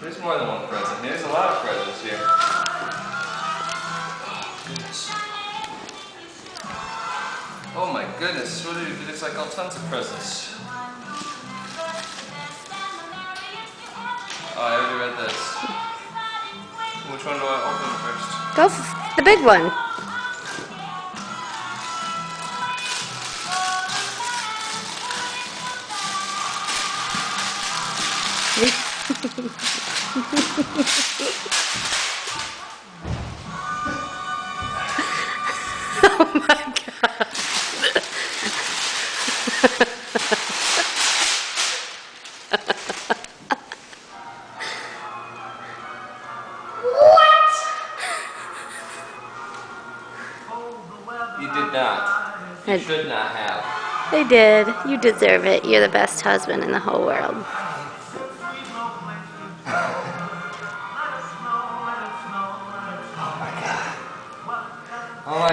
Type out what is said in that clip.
There's more than one present. There's a lot of presents here. Oh, goodness. Oh my goodness, what it looks like all tons of presents. Oh, I already read this. Which one do I open first? Go for the big one. Oh my God. You did not. You should not have. They did. You deserve it. You're the best husband in the whole world. Oh my